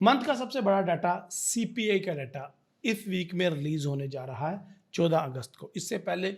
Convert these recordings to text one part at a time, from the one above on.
Month का सबसे बड़ा डाटा सीपीआई का डाटा इस वीक में रिलीज होने जा रहा है 14 अगस्त को। इससे पहले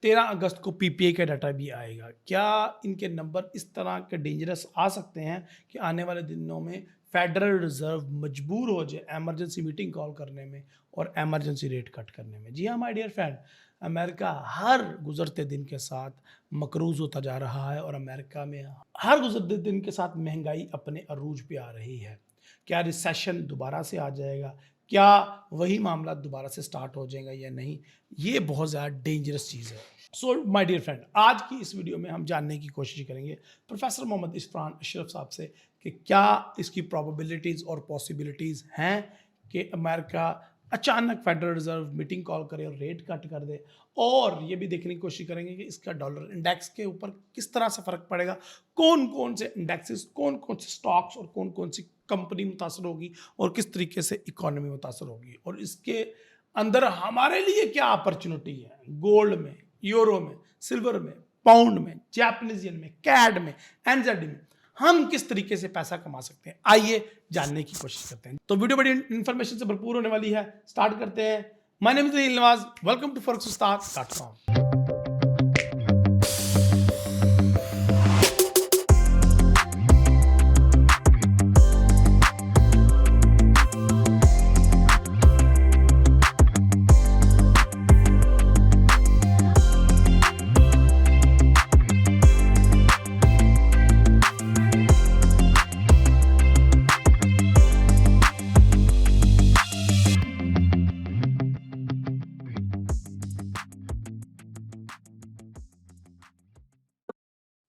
13 अगस्त को पीपीआई का डाटा भी आएगा। क्या इनके नंबर इस तरह के डेंजरस आ सकते हैं कि आने वाले दिनों में फेडरल रिजर्व मजबूर हो जाए एमरजेंसी मीटिंग कॉल करने में और एमरजेंसी रेट कट करने में? जी हाँ माय डियर फ्रेंड, अमेरिका हर गुजरते दिन के साथ मकरूज होता जा रहा है और अमेरिका में हर गुजरते दिन के साथ महंगाई अपने अरूज पे आ रही है। क्या रिसेशन दोबारा से आ जाएगा? क्या वही मामला दोबारा से स्टार्ट हो जाएगा या नहीं? ये बहुत ज़्यादा डेंजरस चीज़ है। सो माय डियर फ्रेंड, आज की इस वीडियो में हम जानने की कोशिश करेंगे प्रोफेसर मोहम्मद इरफान अशरफ साहब से कि क्या इसकी प्रोबेबिलिटीज़ और पॉसिबिलिटीज़ हैं कि अमेरिका अचानक फेडरल रिजर्व मीटिंग कॉल करे और रेट कट कर दे, और ये भी देखने की कोशिश करेंगे कि इसका डॉलर इंडेक्स के ऊपर किस तरह से फ़र्क पड़ेगा, कौन कौन से इंडेक्सेस, कौन कौन से स्टॉक्स और कौन कौन सी कंपनी मुतासर होगी और किस तरीके से इकोनॉमी मुतासर होगी, और इसके अंदर हमारे लिए क्या अपॉर्चुनिटी है गोल्ड में, यूरो में, सिल्वर में, पाउंड में, जापानीज येन में, कैड में, एनजेड में हम किस तरीके से पैसा कमा सकते हैं। आइए जानने की कोशिश करते हैं। तो वीडियो बड़ी इंफॉर्मेशन से भरपूर होने वाली है। स्टार्ट करते हैं। My name is Nawaz, welcome to forex-ustad.com।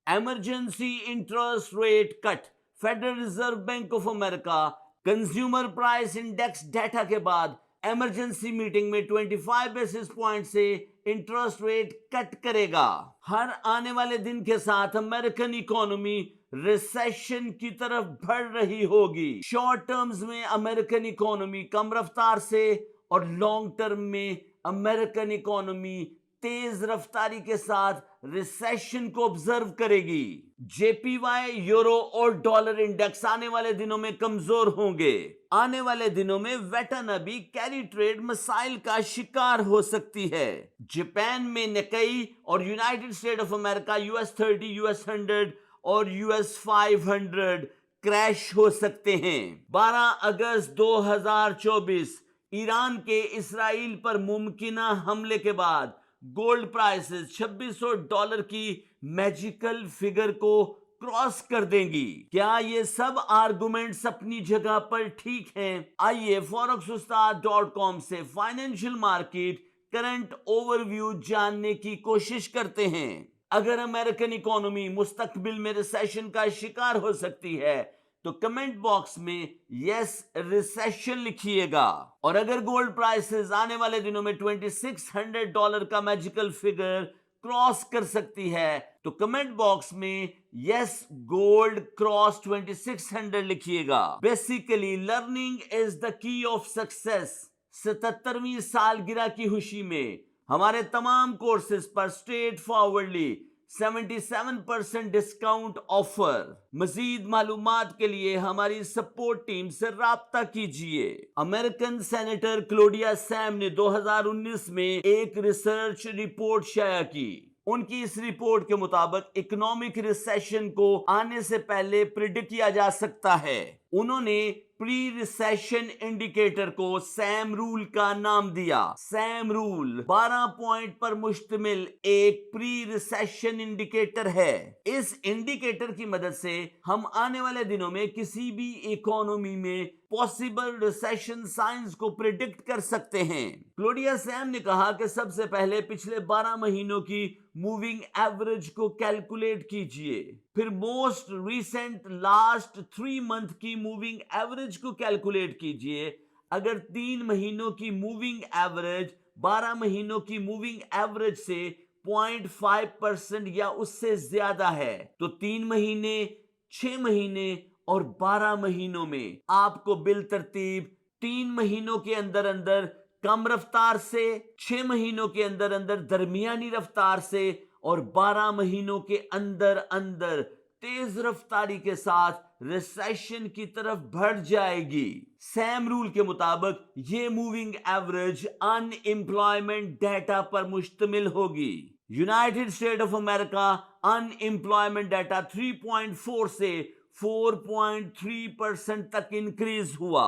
emergency interest rate cut, federal reserve bank of America consumer price index data के बाद इमरजेंसी मीटिंग में 25 बेसिस पॉइंट से इंटरेस्ट रेट कट करेगा। हर आने वाले दिन के साथ अमेरिकन इकोनॉमी रिसेशन की तरफ बढ़ रही होगी। शॉर्ट टर्म्स में अमेरिकन इकोनॉमी कम रफ्तार से और लॉन्ग टर्म में अमेरिकन इकोनॉमी तेज रफ्तारी के साथ रिसेशन को ऑब्जर्व करेगी। जेपीवाई, यूरो और डॉलर इंडेक्स आने वाले दिनों में कमजोर होंगे। आने वाले दिनों में वेटन भी कैरी ट्रेड मसाइल का शिकार हो सकती है। जापान में निकाई और United state of America US 30, US 100 और यूएस 500 क्रैश हो सकते हैं। 12 अगस्त 2024 ईरान के इसराइल पर मुमकिना हमले के बाद गोल्ड प्राइसेस $2600 की मैजिकल फिगर को क्रॉस कर देंगी। क्या ये सब आर्गुमेंट्स अपनी जगह पर ठीक हैं? आइए forex-ustad.com से फाइनेंशियल मार्केट करंट ओवरव्यू जानने की कोशिश करते हैं। अगर अमेरिकन इकोनॉमी मुस्तकबिल में रिसेशन का शिकार हो सकती है तो कमेंट बॉक्स में यस रिसेशन लिखिएगा। और अगर गोल्ड प्राइसेस आने वाले दिनों में $2600 का मैजिकल फिगर क्रॉस कर सकती है तो कमेंट बॉक्स में यस गोल्ड क्रॉस 2600 लिखिएगा। Basically learning is the key of success. 77वीं सालगिरह की खुशी में हमारे तमाम कोर्सेज पर स्ट्रेट फॉरवर्डली 77% डिस्काउंट ऑफर। मजीद मालूमात के लिए हमारी सपोर्ट टीम से राब्ता कीजिए। अमेरिकन सेनेटर क्लोडिया सैम ने 2019 में एक रिसर्च रिपोर्ट शाया की। उनकी इस रिपोर्ट के मुताबिक इकोनॉमिक रिसेशन को आने से पहले प्रिडिक्ट किया जा सकता है। उन्होंने प्री रिसेशन इंडिकेटर को सैम रूल का नाम दिया। सैम रूल 12 पॉइंट पर मुश्तमिल एक प्री रिसेशन इंडिकेटर है। इस इंडिकेटर की मदद से हम आने वाले दिनों में किसी भी इकोनॉमी में पॉसिबल रिसेशन साइंस को प्रिडिक्ट कर सकते हैं। क्लोडिया सैम ने कहा कि सबसे पहले पिछले 12 महीनों की मूविंग एवरेज को कैलकुलेट कीजिए, फिर मोस्ट रिसेंट लास्ट 3 मंथ की मूविंग एवरेज को कैलकुलेट कीजिए। अगर 3 महीनों की मूविंग एवरेज 12 महीनों की मूविंग एवरेज से 0.5% या उससे ज्यादा है तो 3 महीने, 6 महीने और 12 महीनों में आपको बिल तरतीब 3 महीनों के अंदर अंदर कम रफ्तार से, 6 महीनों के अंदर अंदर दरमियानी रफ्तार से और 12 महीनों के अंदर अंदर तेज रफ्तारी के साथ रिसेशन की तरफ बढ़ जाएगी। सैम रूल के मुताबिक ये मूविंग एवरेज अनएम्प्लॉयमेंट डेटा पर मुश्तमिल होगी। United state of America unemployment data 3.4 से 4.3% तक इंक्रीज हुआ।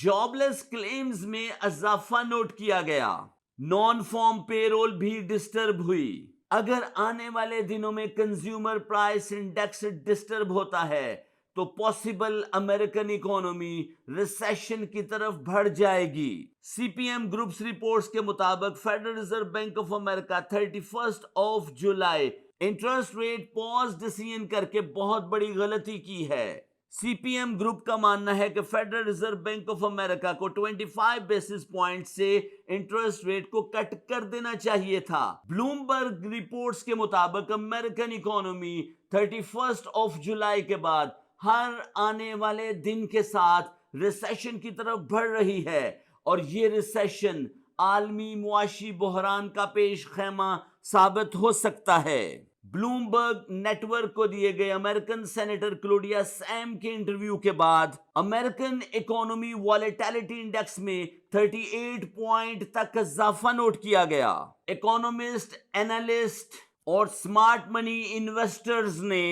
जॉबलेस क्लेम्स में इजाफा नोट किया गया। नॉन फॉर्म पेरोल भी डिस्टर्ब हुई। अगर आने वाले दिनों में कंज्यूमर प्राइस इंडेक्स डिस्टर्ब होता है तो पॉसिबल अमेरिकन इकोनॉमी रिसेशन की तरफ बढ़ जाएगी। सीपीएम ग्रुप्स रिपोर्ट्स के मुताबिक federal reserve bank of America 31 July interest rate pause decision करके बहुत बड़ी गलती की है। सीपीएम ग्रुप का मानना है कि federal reserve bank of America को 25 बेसिस पॉइंट से इंटरेस्ट रेट को कट कर देना चाहिए था। ब्लूमबर्ग रिपोर्ट्स के मुताबिक अमेरिकन इकोनॉमी 31 जुलाई के बाद हर आने वाले दिन के साथ रिसेशन की तरफ बढ़ रही है और ये रिसेशन आलमी मुआशी बहरान का पेश खेमा साबित हो सकता है। ब्लूमबर्ग नेटवर्क को दिए गए अमेरिकन सेनेटर क्लोडिया सैम के इंटरव्यू के बाद अमेरिकन इकोनॉमी वॉलेटिलिटी इंडेक्स में 38 पॉइंट तक इजाफा नोट किया गया। इकोनॉमिस्ट, एनालिस्ट और स्मार्ट मनी इन्वेस्टर्स ने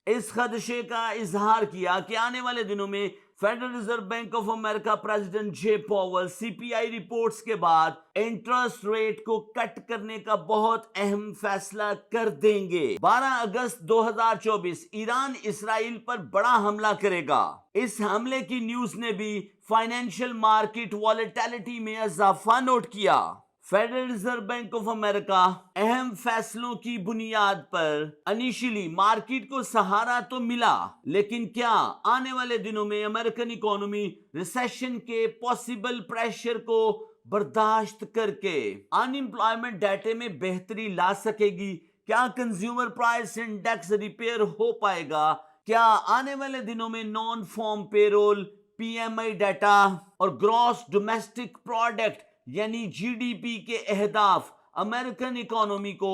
इस खदशे का इजहार किया कि आने वाले दिनों में federal reserve bank of America president J Powell CPI reports के बाद इंटरेस्ट रेट को कट करने का बहुत अहम फैसला कर देंगे। 12 अगस्त 2024 ईरान इसराइल पर बड़ा हमला करेगा। इस हमले की न्यूज ने भी फाइनेंशियल मार्केट वॉलेटिलिटी में इजाफा नोट किया। Federal reserve bank of America अहम फैसलों की बुनियाद पर इनिशियली मार्केट को सहारा तो मिला, लेकिन क्या आने वाले दिनों में अमेरिकन इकोनॉमी रिसेशन के पॉसिबल प्रेशर को बर्दाश्त करके अनएम्प्लॉयमेंट डेटा में बेहतरी ला सकेगी? क्या कंज्यूमर प्राइस इंडेक्स रिपेयर हो पाएगा? क्या आने वाले दिनों में non farm payroll, PMI data और ग्रॉस डोमेस्टिक प्रोडक्ट यानी जीडीपी के अहदाफ अमेरिकन इकोनॉमी को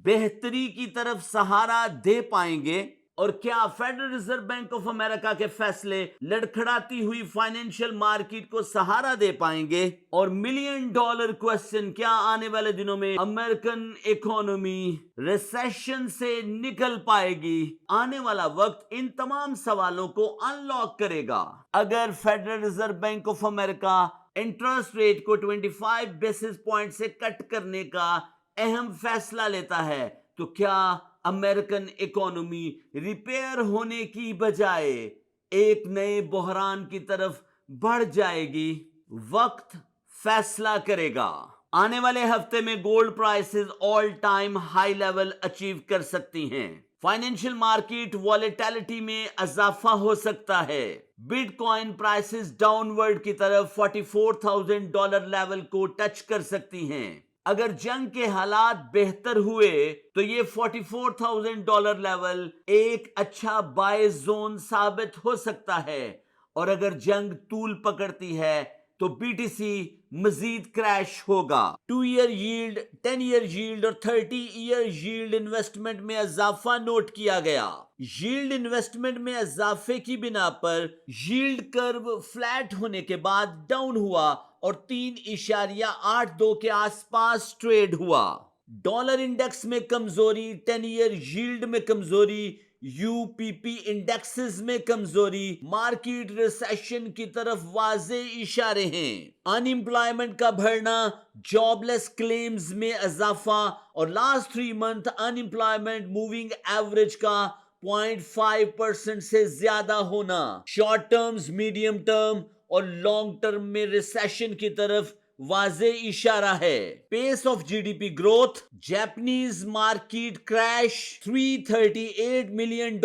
बेहतरी की तरफ सहारा दे पाएंगे? और क्या federal reserve bank of America के फैसले लड़खड़ाती हुई फाइनेंशियल मार्केट को सहारा दे पाएंगे? और मिलियन डॉलर क्वेश्चन, क्या आने वाले दिनों में अमेरिकन इकोनॉमी रिसेशन से निकल पाएगी? आने वाला वक्त इन तमाम सवालों को अनलॉक करेगा। अगर federal reserve bank of America interest rate को 25 बेसिस पॉइंट से कट करने का अहम फैसला लेता है तो क्या अमेरिकन इकोनॉमी रिपेयर होने की बजाय एक नए बहरान की तरफ बढ़ जाएगी? वक्त फैसला करेगा। आने वाले हफ्ते में gold prices all time high level achieve कर सकती हैं। फाइनेंशियल मार्केट वॉलेटिलिटी में इजाफा हो सकता है। बिटकॉइन प्राइसेस डाउनवर्ड की तरफ $44,000 लेवल को टच कर सकती हैं। अगर जंग के हालात बेहतर हुए तो ये $44,000 लेवल एक अच्छा बाय जोन साबित हो सकता है, और अगर जंग तूल पकड़ती है तो बीटीसी मजीद क्रैश होगा। 2 ईयर यील्ड, 10 ईयर यील्ड और 30 ईयर यील्ड इन्वेस्टमेंट में इजाफा नोट किया गया। यील्ड इन्वेस्टमेंट में इजाफे की बिना पर यील्ड कर्व फ्लैट होने के बाद डाउन हुआ और 3.82 के आसपास ट्रेड हुआ। डॉलर इंडेक्स में कमजोरी, 10 ईयर यील्ड में कमजोरी, यूपीपी इंडेक्सेस में कमजोरी मार्केट रिसेशन की तरफ वाजे इशारे हैं। अनएम्प्लॉयमेंट का बढ़ना, जॉबलेस क्लेम्स में इजाफा और last 3 month unemployment moving average का 0.5% से ज्यादा होना शॉर्ट टर्म्स, मीडियम टर्म और लॉन्ग टर्म में रिसेशन की तरफ वाजे इशारा है। Pace of GDP growth, Japanese market crash, $338 million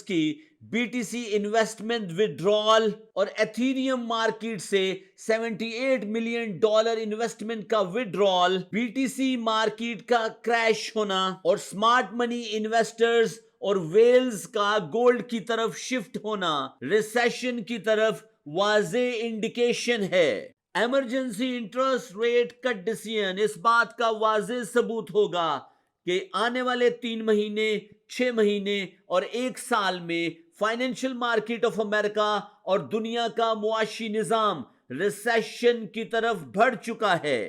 की बीटीसी इन्वेस्टमेंट विड्रॉल और एथेरियम मार्केट से $78 मिलियन इन्वेस्टमेंट का विड्रॉल, बीटीसी मार्केट का क्रैश होना और स्मार्ट मनी इन्वेस्टर्स और वेल्स का गोल्ड की तरफ शिफ्ट होना रिसेशन की तरफ वाजे इंडिकेशन है। Emergency interest rate cut decision इस बात का वाज़ेह सबूत होगा कि आने वाले 3 महीने, 6 महीने और 1 साल में फाइनेंशियल मार्केट ऑफ अमेरिका और दुनिया का मुआशी निजाम रिसेशन की तरफ बढ़ चुका है।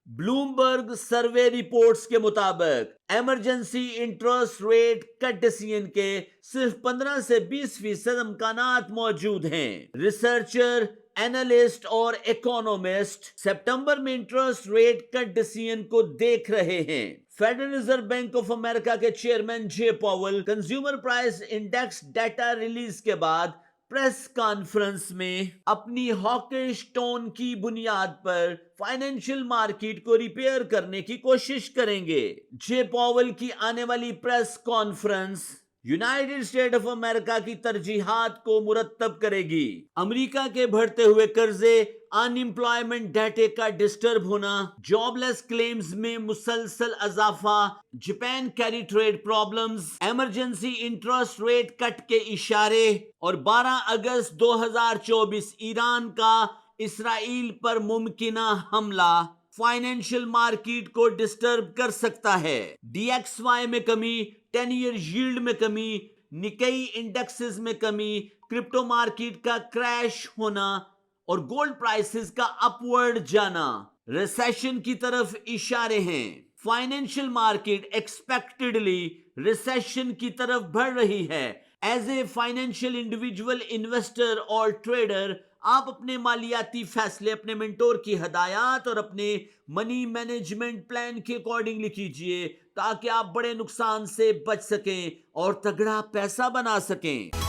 ब्लूमबर्ग सर्वे रिपोर्ट्स के मुताबिक emergency interest rate cut decision के सिर्फ 15 से 20% इम्कानात मौजूद हैं। रिसर्चर, एनालिस्ट और इकोनॉमिस्ट सितंबर में इंटरेस्ट रेट कट डिसीजन को देख रहे हैं। Federal reserve bank of America के chairman J Powell consumer price index data release के बाद प्रेस कॉन्फ्रेंस में अपनी हॉकिश टोन की बुनियाद पर फाइनेंशियल मार्केट को रिपेयर करने की कोशिश करेंगे। जे पॉवेल की आने वाली press conference United state of America की तरजीहात को मुरत्तब करेगी। अमेरिका के बढ़ते हुए कर्जे, अनएम्प्लॉयमेंट डेटा का डिस्टर्ब होना, जॉबलेस क्लेम्स में मुसलसल इजाफा, Japan carry trade problems, emergency interest rate cut के इशारे और 12 अगस्त 2024 ईरान का इसराइल पर मुमकिना हमला फाइनेंशियल मार्केट को डिस्टर्ब कर सकता है। DXY में कमी, 10 ईयर यील्ड में कमी, निकेई इंडेक्सेस में कमी, क्रिप्टो मार्केट का क्रैश होना और गोल्ड प्राइसेस का अपवर्ड जाना रिसेशन की तरफ इशारे हैं। फाइनेंशियल मार्केट एक्सपेक्टेडली रिसेशन की तरफ बढ़ रही है। As a financial individual investor और ट्रेडर आप अपने मालियाती फैसले अपने मेंटोर की हदायत और अपने मनी मैनेजमेंट प्लान के अकॉर्डिंगली कीजिए ताकि आप बड़े नुकसान से बच सकें और तगड़ा पैसा बना सकें।